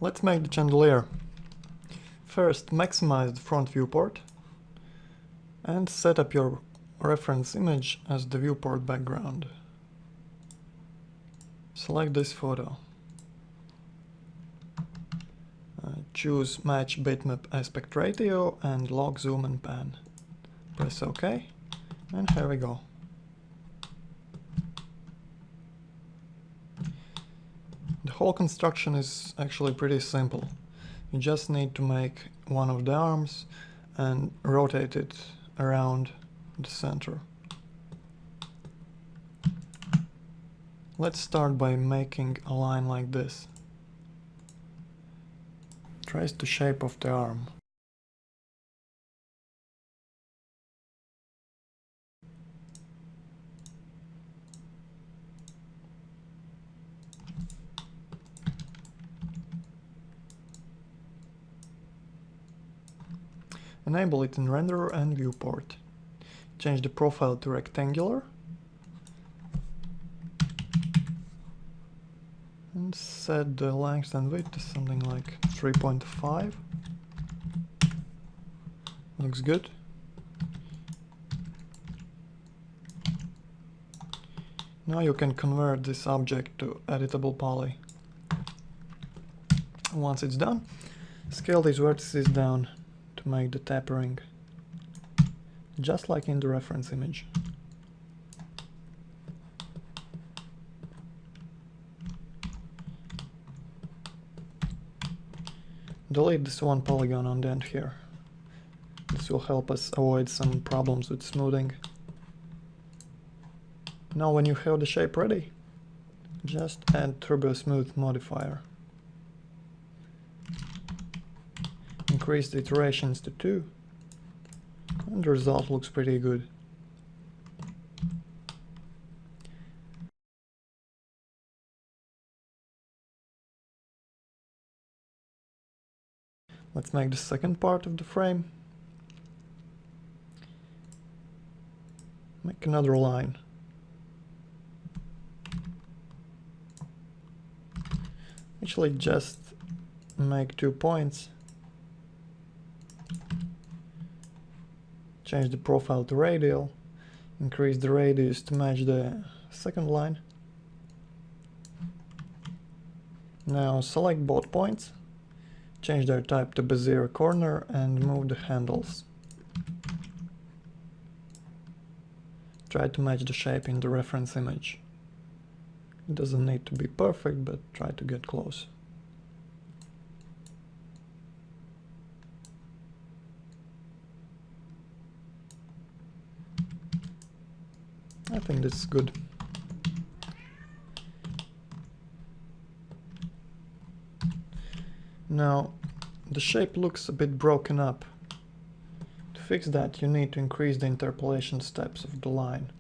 Let's make the chandelier. First, maximize the front viewport and set up your reference image as the viewport background. Select this photo. Choose match bitmap aspect ratio and log zoom and pan. Press OK, and here we go. The whole construction is actually pretty simple. You just need to make one of the arms and rotate it around the center. Let's start by making a line like this. Trace the shape of the arm. Enable it in renderer and viewport. Change the profile to rectangular. And set the length and width to something like 3.5. Looks good. Now you can convert this object to editable poly. Once it's done, scale these vertices down to make the tapering, just like in the reference image. Delete this one polygon on the end here. This will help us avoid some problems with smoothing. Now when you have the shape ready, just add Turbo Smooth modifier. Increase the iterations to 2, and the result looks pretty good. Let's make the second part of the frame. Make another line. Actually, just make 2 points. Change the profile to radial. Increase the radius to match the second line. Now select both points. Change their type to Bezier corner and move the handles. Try to match the shape in the reference image. It doesn't need to be perfect, but try to get close. I think this is good. Now, the shape looks a bit broken up. To fix that, you need to increase the interpolation steps of the line.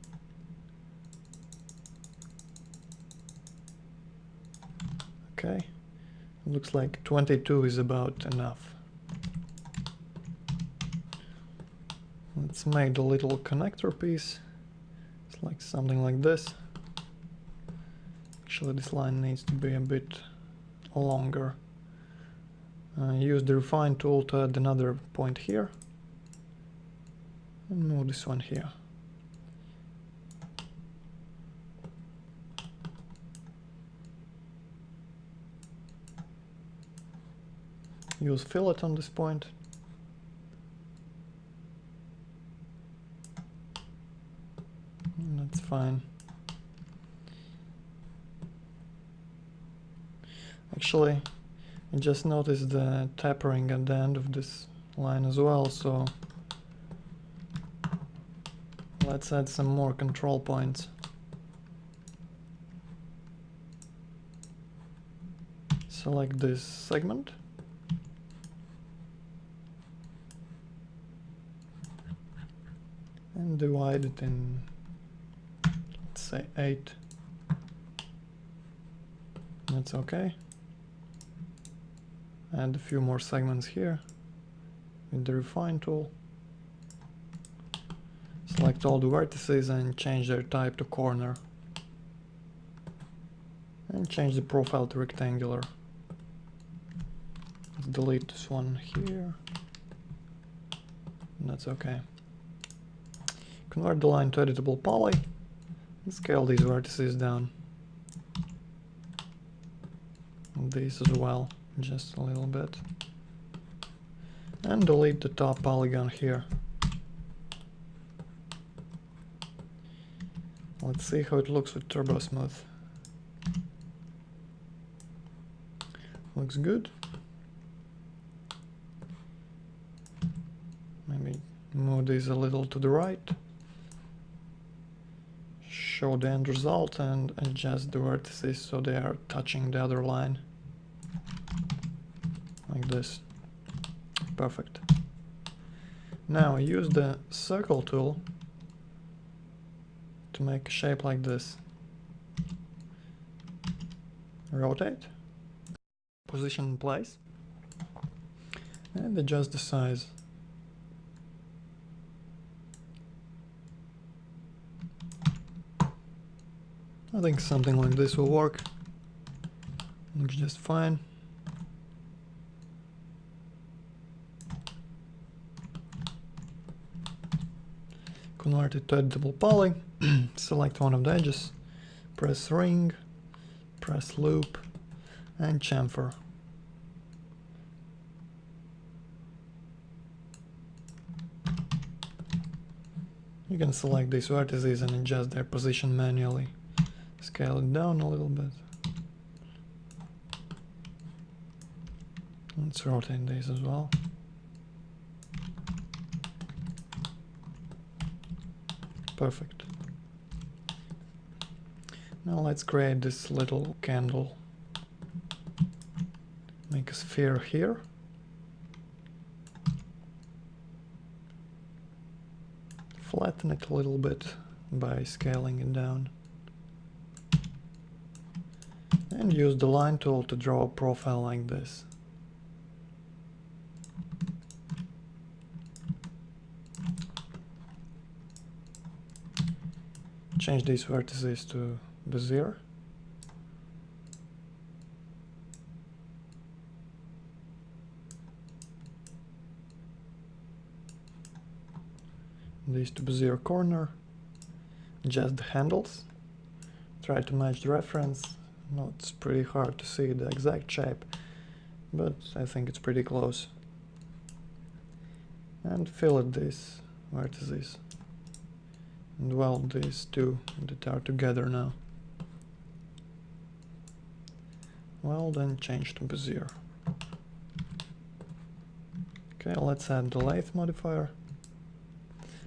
Okay, looks like 22 is about enough. Let's make the little connector piece. It's like something like this. Actually, this line needs to be a bit longer. Use the refine tool to add another point here. And move this one here. Use fillet on this point. That's fine. Actually, I just noticed the tapering at the end of this line as well, so let's add some more control points. Select this segment. And divide it in, let's say, 8. That's okay. Add a few more segments here with the refine tool. Select all the vertices and change their type to corner. And change the profile to rectangular. Let's delete this one here. That's okay. Convert the line to editable poly and scale these vertices down. And these as well, just a little bit. And delete the top polygon here. Let's see how it looks with Turbo Smooth. Looks good. Maybe move these a little to the right. Show the end result and adjust the vertices so they are touching the other line. Like this. Perfect. Now use the circle tool to make a shape like this. Rotate. Position in place. And adjust the size. I think something like this will work. Looks just fine. Convert it to editable poly. Select one of the edges. Press ring. Press loop. And chamfer. You can select these vertices and adjust their position manually. Scale it down a little bit. Let's rotate these as well. Perfect. Now let's create this little candle. Make a sphere here. Flatten it a little bit by scaling it down. And use the line tool to draw a profile like this. Change these vertices to Bezier. These to Bezier corner. Adjust the handles. Try to match the reference. No, it's pretty hard to see the exact shape, but I think it's pretty close. And fillet these vertices. And weld these two that are together now. Well, then change to Bezier. Okay, let's add the lathe modifier.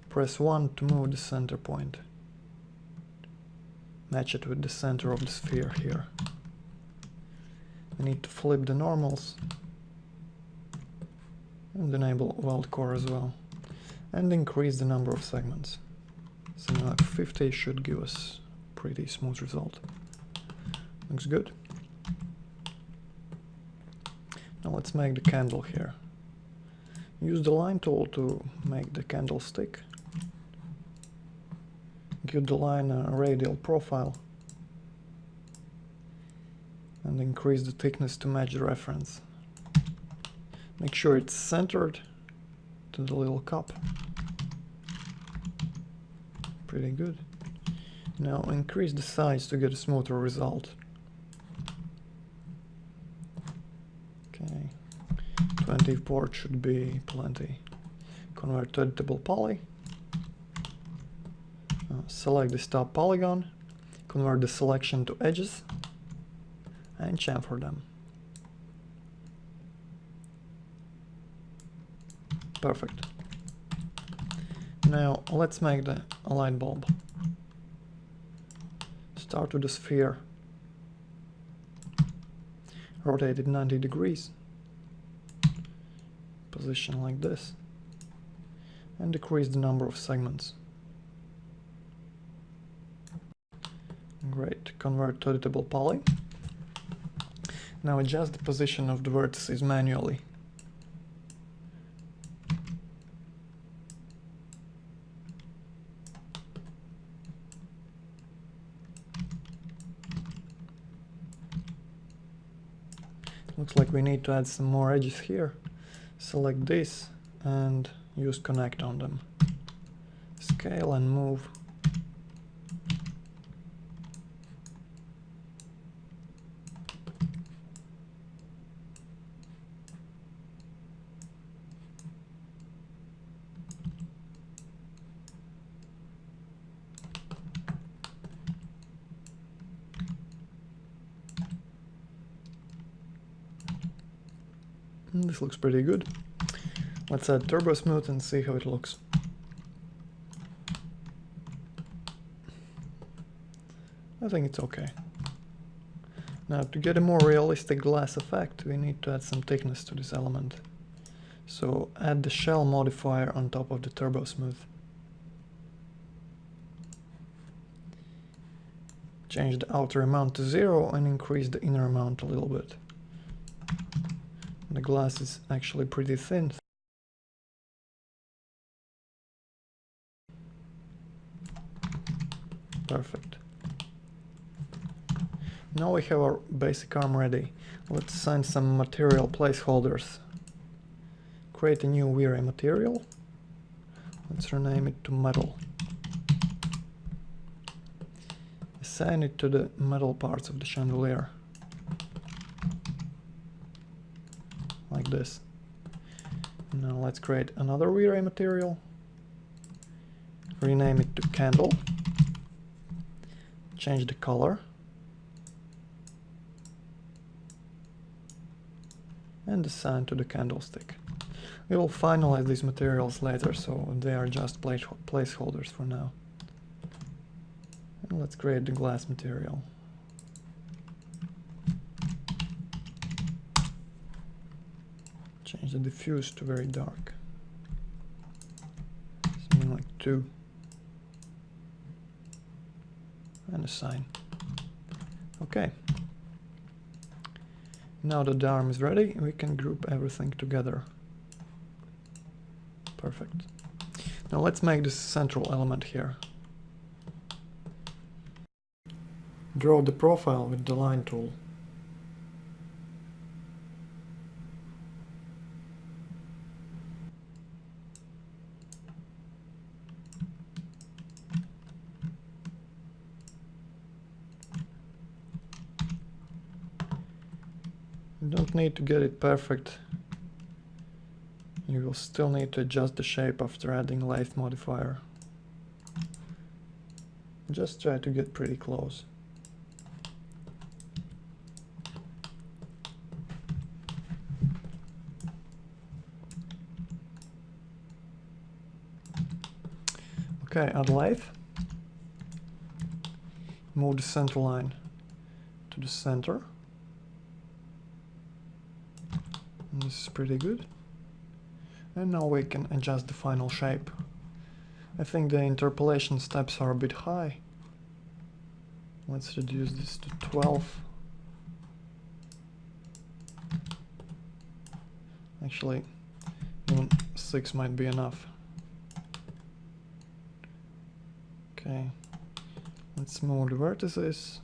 Press 1 to move the center point. Match it with the center of the sphere here. We need to flip the normals and enable weld core as well, and increase the number of segments. Something like 50 should give us a pretty smooth result. Looks good. Now let's make the candle here. Use the line tool to make the candle stick. Give the line a radial profile and increase the thickness to match the reference. Make sure it's centered to the little cup. Pretty good. Now increase the size to get a smoother result. Okay, 24 should be plenty. Convert to editable poly. Select the top polygon, convert the selection to edges, and chamfer them. Perfect. Now let's make a light bulb. Start with the sphere. Rotate it 90 degrees. Position like this. And decrease the number of segments. Great, convert to editable poly. Now adjust the position of the vertices manually. Looks like we need to add some more edges here. Select this and use connect on them. Scale and move. This looks pretty good. Let's add turbo smooth and see how it looks. I think it's okay. Now, to get a more realistic glass effect, we need to add some thickness to this element. So add the shell modifier on top of the turbo smooth. Change the outer amount to 0 and increase the inner amount a little bit. The glass is actually pretty thin. Perfect. Now we have our basic arm ready. Let's assign some material placeholders. Create a new V-Ray material. Let's rename it to metal. Assign it to the metal parts of the chandelier. Like this. Now let's create another V-Ray material. Rename it to candle. Change the color. And assign to the candlestick. We will finalize these materials later, so they are just placeholders for now. And let's create the glass material. Change the diffuse to very dark. Something like 2. And assign. Okay. Now that the arm is ready, we can group everything together. Perfect. Now let's make this central element here. Draw the profile with the line tool. You don't need to get it perfect. You will still need to adjust the shape after adding lathe modifier. Just try to get pretty close. Okay, add lathe. Move the center line to the center. And this is pretty good. And now we can adjust the final shape. I think the interpolation steps are a bit high. Let's reduce this to 12. Actually, even 6 might be enough. Okay, let's move the vertices.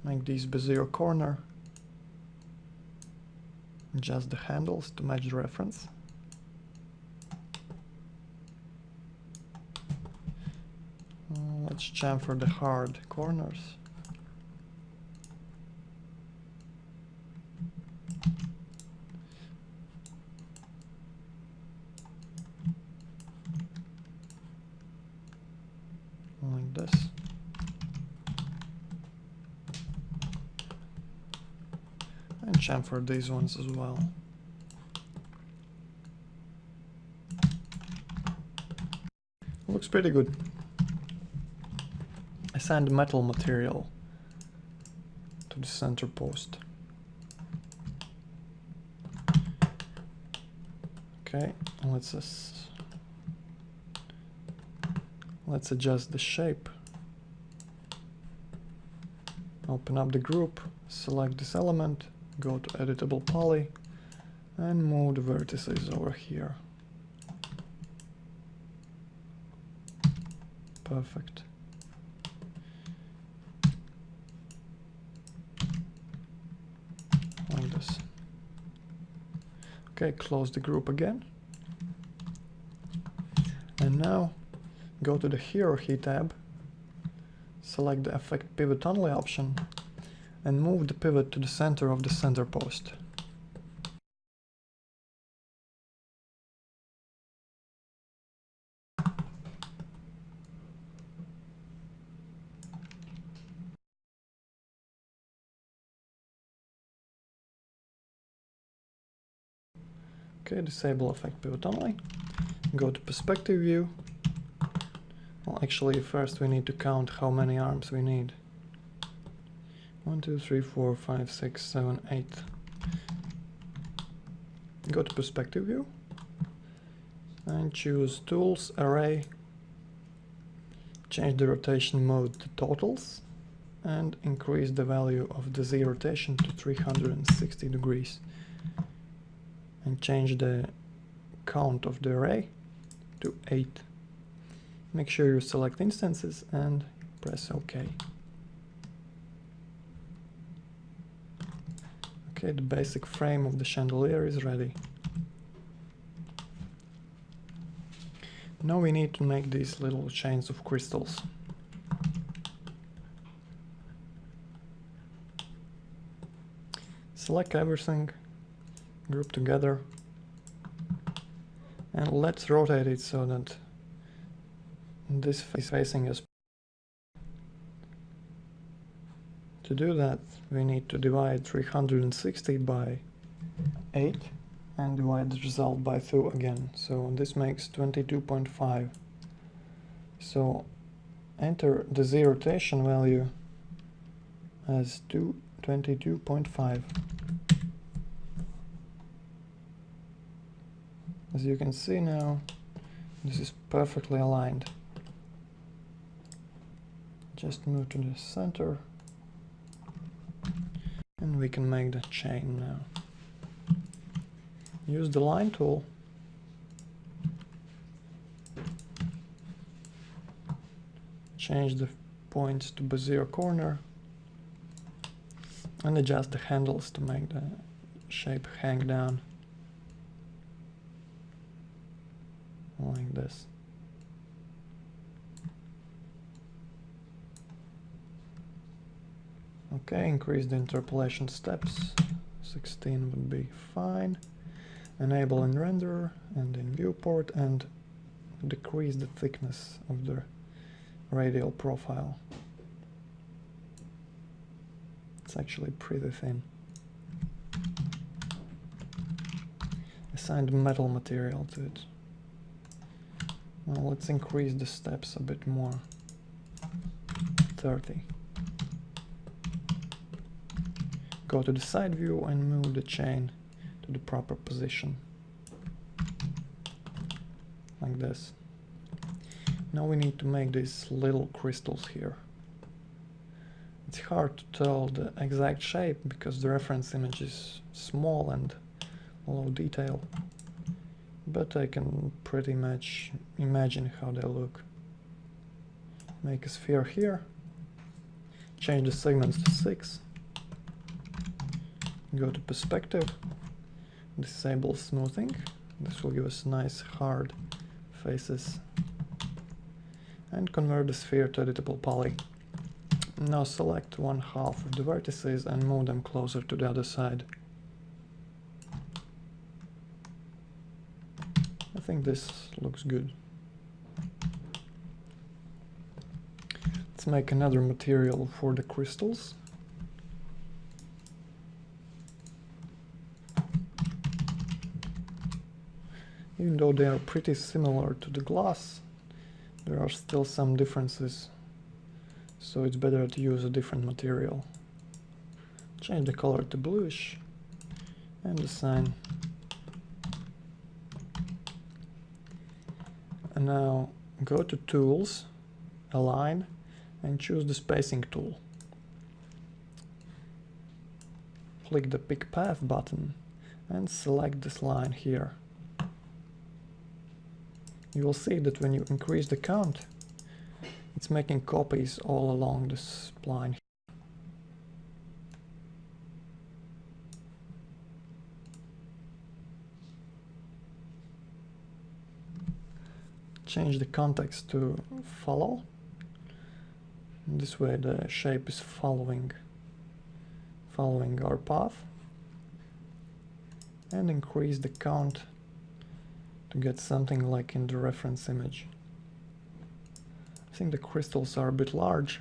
Make these Bezier corner. Adjust the handles to match the reference. Let's chamfer the hard corners. Like this. And chamfer these ones as well. Looks pretty good. Assign the metal material to the center post. Okay, let's adjust the shape. Open up the group, select this element, go to editable poly, and move the vertices over here. Perfect. Okay, close the group again. And now go to the Hierarchy tab, select the Affect Pivot Only option, and move the pivot to the center of the center post. Okay, disable Affect Pivot Only. Go to Perspective View. Well, actually, first we need to count how many arms we need. 1, 2, 3, 4, 5, 6, 7, 8. Go to Perspective View and choose Tools, Array. Change the rotation mode to Totals and increase the value of the Z rotation to 360 degrees. And change the count of the array to 8. Make sure you select instances and press OK. Okay, the basic frame of the chandelier is ready. Now we need to make these little chains of crystals. Select everything, group together, and let's rotate it so that this is facing us. To do that, we need to divide 360 by 8 and divide the result by 2 again. So this makes 22.5. So enter the Z rotation value as 22.5. As you can see now, this is perfectly aligned. Just move to the center and we can make the chain now. Use the line tool change the points to Bezier corner and adjust the handles to make the shape hang down like this. Okay, increase the interpolation steps, 16 would be fine. Enable in renderer and in viewport and decrease the thickness of the radial profile. It's actually pretty thin. Assign the metal material to it. Well, let's increase the steps a bit more. 30. Go to the side view and move the chain to the proper position. Like this. Now we need to make these little crystals here. It's hard to tell the exact shape because the reference image is small and low detail, but I can pretty much imagine how they look. Make a sphere here, change the segments to 6, go to perspective, disable smoothing, this will give us nice hard faces, and convert the sphere to editable poly. Now select 1/2 of the vertices and move them closer to the other side. I think this looks good. Let's make another material for the crystals. Even though they are pretty similar to the glass, there are still some differences, so it's better to use a different material. Change the color to bluish and assign. And now go to Tools, Align, and choose the Spacing tool. Click the Pick Path button and select this line here. You will see that when you increase the count, it's making copies all along this line. change the context to follow. This way the shape is following our path, and increase the count to get something like in the reference image. I think the crystals are a bit large,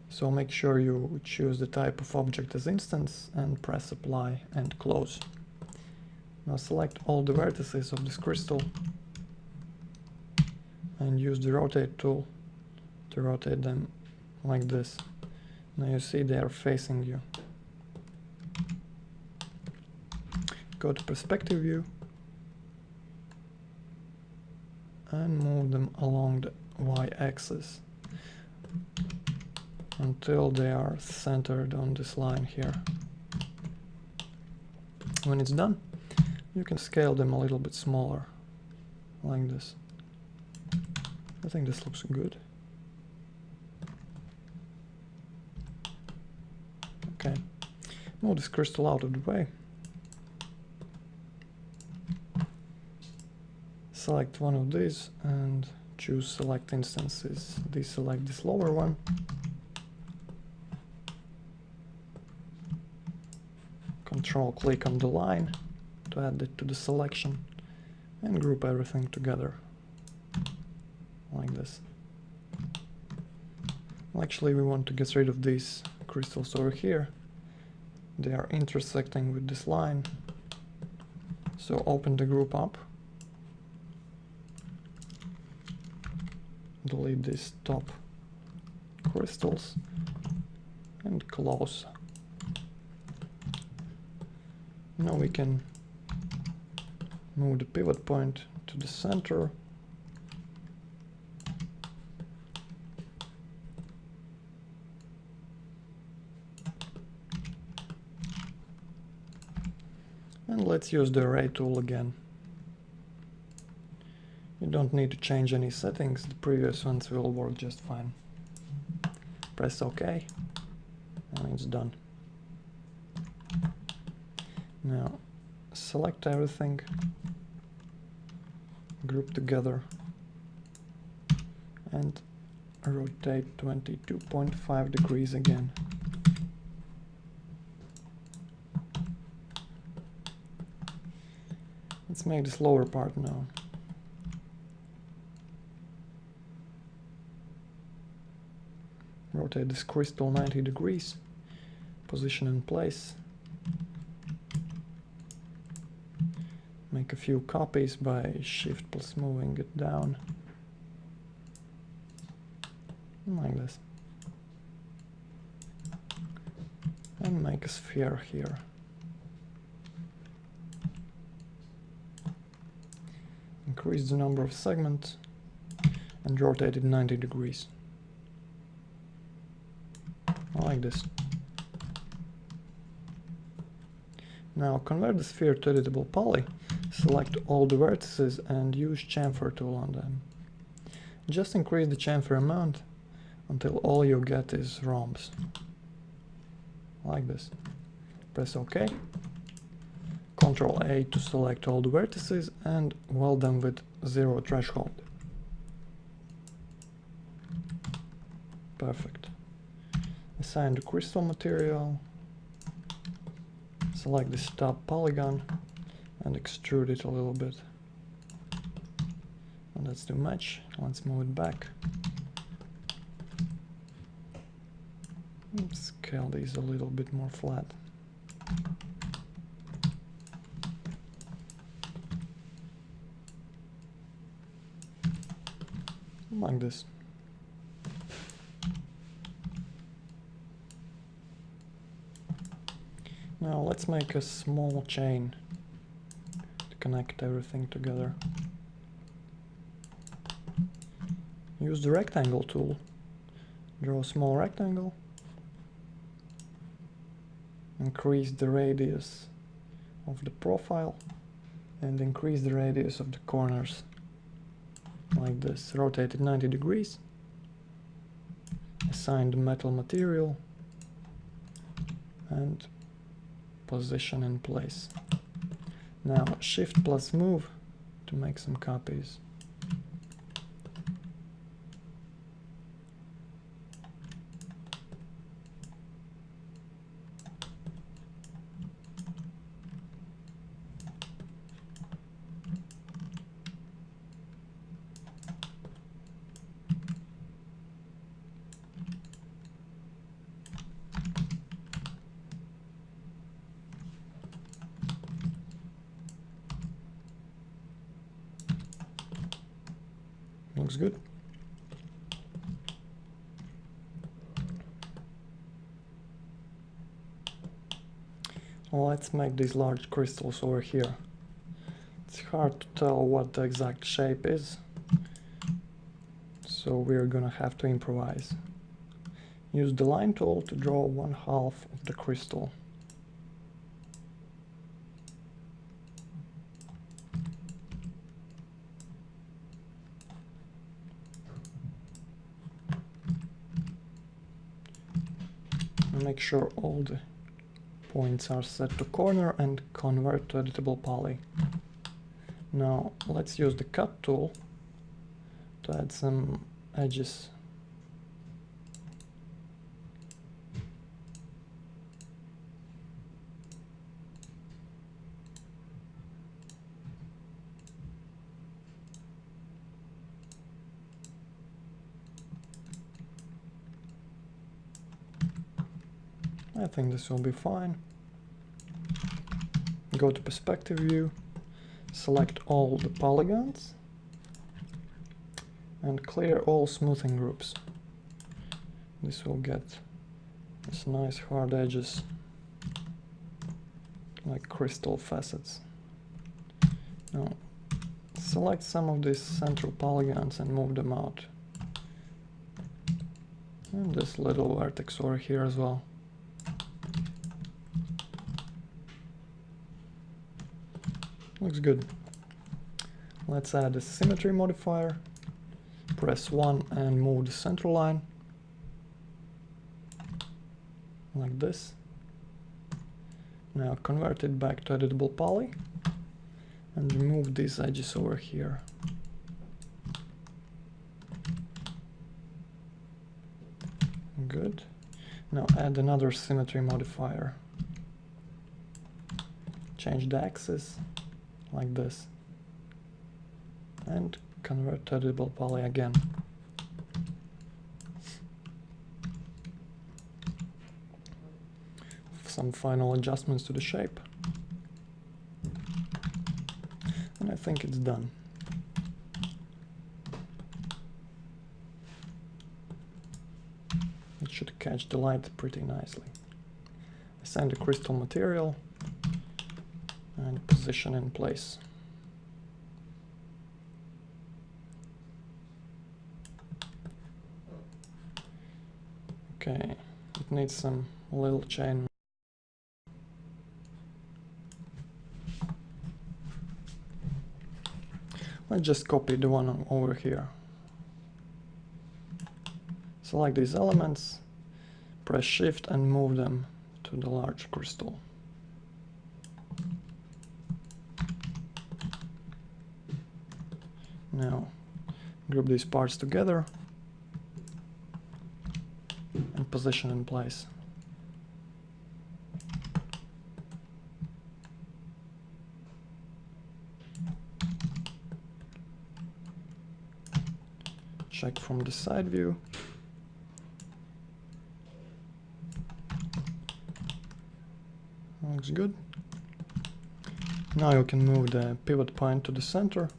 so make sure you choose the type of object as instance and press apply and close. Now select all the vertices of this crystal and use the rotate tool to rotate them like this. Now you see they are facing you. Go to perspective view and move them along the y-axis until they are centered on this line here. When it's done, you can scale them a little bit smaller, like this. I think this looks good. Okay, move this crystal out of the way. Select one of these and choose select instances. Deselect this lower one. Control click on the line to add it to the selection and group everything together like this. Well, actually we want to get rid of these crystals over here. They are intersecting with this line, so open the group up, delete these top crystals and close. Now we can move the pivot point to the center. And let's use the array tool again. You don't need to change any settings, the previous ones will work just fine. Press OK, and it's done. Now select everything, group together, and rotate 22.5 degrees again. Let's make this lower part now. Rotate this crystal 90 degrees, position in place. Make a few copies by shift plus moving it down. Like this. And make a sphere here. Increase the number of segments and rotate it 90 degrees. Like this. Now convert the sphere to editable poly. Select all the vertices and use chamfer tool on them. Just increase the chamfer amount until all you get is rhombs. Like this. Press OK. Ctrl A to select all the vertices and weld them with 0 threshold. Perfect. Assign the crystal material. Select this top polygon and extrude it a little bit. And that's too much. Let's move it back. Let's scale these a little bit more flat. Like this. Now let's make a small chain to connect everything together. Use the rectangle tool. Draw a small rectangle. Increase the radius of the profile and increase the radius of the corners. Like this. Rotate it 90 degrees. Assign the metal material and position in place. Now shift plus move to make some copies. Looks good. Let's make these large crystals over here. It's hard to tell what the exact shape is, so we're gonna have to improvise. Use the line tool to draw 1/2 of the crystal. Make sure all the points are set to corner and convert to editable poly. Now let's use the cut tool to add some edges. I think this will be fine. Go to perspective view, select all the polygons, and clear all smoothing groups. This will get these nice hard edges, like crystal facets. Now, select some of these central polygons and move them out. And this little vertex over here as well. Looks good. Let's add a symmetry modifier. Press 1 and move the center line. Like this. Now convert it back to editable poly and remove these edges over here. Good. Now add another symmetry modifier. Change the axis like this and convert to editable poly again. Some final adjustments to the shape, and I think it's done. It should catch the light pretty nicely. Assign the crystal material and position in place. Okay, it needs some little chain. Let's just copy the one over here. Select these elements, press Shift and move them to the large crystal. Now group these parts together and position in place. Check from the side view. Looks good. Now you can move the pivot point to the center.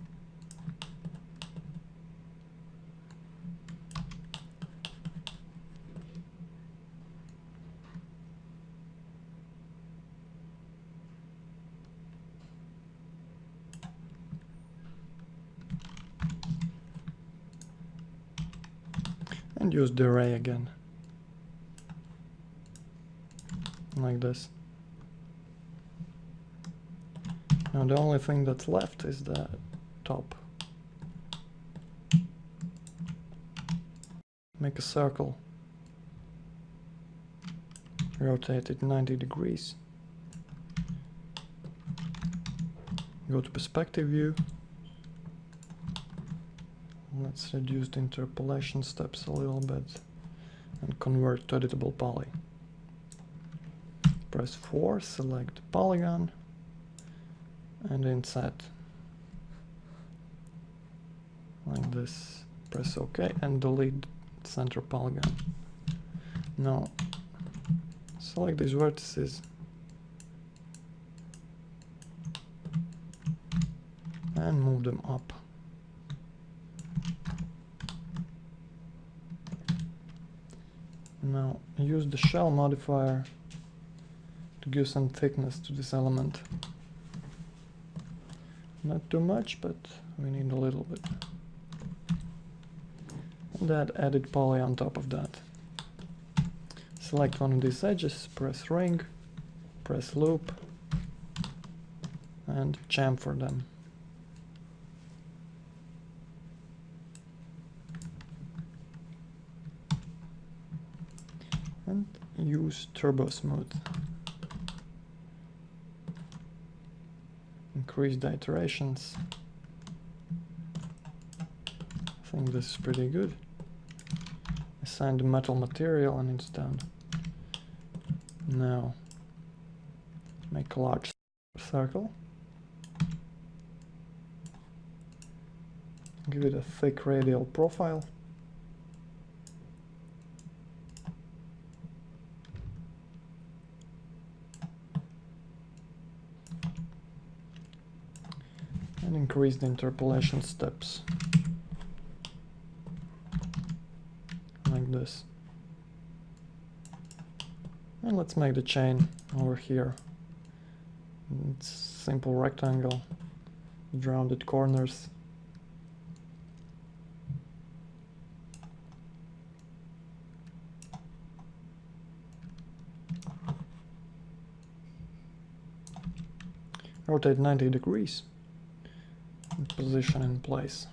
And use the array again, like this. Now the only thing that's left is the top. Make a circle, rotate it 90 degrees, go to perspective view, Let's reduce the interpolation steps a little bit and convert to editable poly. Press 4, select polygon and inset. Like this. Press OK and delete center polygon. Now select these vertices and move them up. Now use the shell modifier to give some thickness to this element. Not too much, but we need a little bit. And add edit poly on top of that. Select one of these edges, press ring, press loop, and chamfer them. And use turbo smooth. Increase the iterations. I think this is pretty good. Assign the metal material and it's done. Now make a large circle. Give it a thick radial profile. And increase the interpolation steps. Like this. And let's make the chain over here. It's simple rectangle, rounded corners. Rotate 90 degrees. And position in place.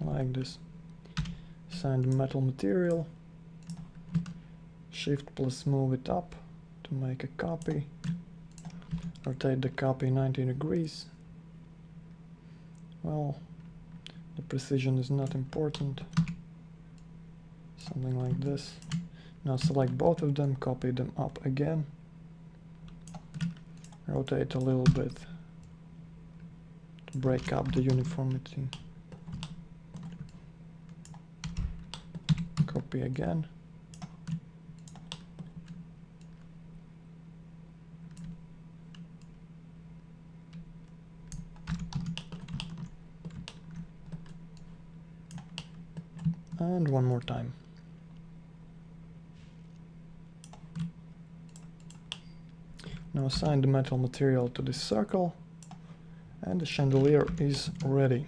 Like this. Assign the metal material. Shift plus move it up to make a copy. Rotate the copy 90 degrees. Well, the precision is not important. Something like this. Now select both of them, copy them up again. Rotate a little bit to break up the uniformity. Copy again. And one more time. Now assign the metal material to this circle and the chandelier is ready.